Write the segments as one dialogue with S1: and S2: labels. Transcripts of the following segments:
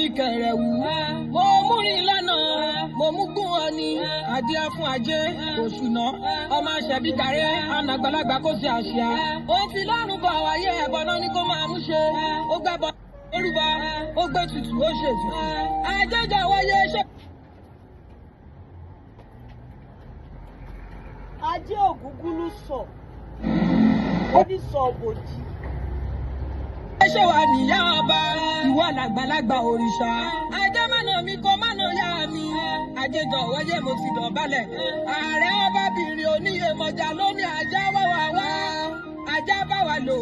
S1: ní kẹrẹ̀wù. Mo mú rí lánà, mo mú gún ọ ní. Adé fún ajé, òṣùnà, ọmọ aṣẹ̀bí kàrẹ́, ànàgbàlagbà kó ṣe àṣìá. Ó fi lọ́rùn bọ̀ wáyé ẹ̀bọ̀n náà ní kó máa mú ṣe. Ó gbẹ́bọ, orúbọ, ó gbé tutù, ó ṣètù. Àjẹjà wáyé ṣe.
S2: Ajé ògúngúlú sọ, ó ní sọ òbòjì.
S1: Ṣé wà níyà ọba ìwọ làgbàlagbà òrìṣà? Ajé mánà mi kò mánà yá mi. Àjẹjọ wáyé mo ti dọ̀bálẹ̀. Ààrẹ ọbabìnrin oníyèmọ̀jà lónìí ajá wà wá wá. Ajá bá wa lò.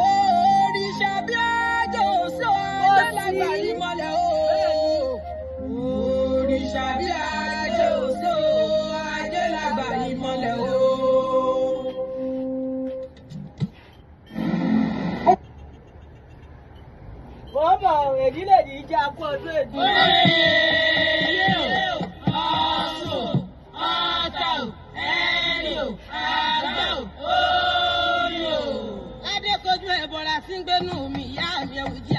S1: Òrìṣà bí ajé òsó ajé lágbà yìí mọ́lẹ̀ o. Òrìṣà bí ajé òsó ajé lágbà yìí mọ́lẹ̀ o.
S2: Bọ́bọ̀ èdílé ní ìjà kú ọdún èdè.
S1: Ọ̀sùn, ọ̀tọ̀, ẹ̀rì, àgbọ̀, orí o. Adékojú ẹ̀bọ̀ra sí ń gbénú mi, ìyá mi ẹ̀wù jẹ́.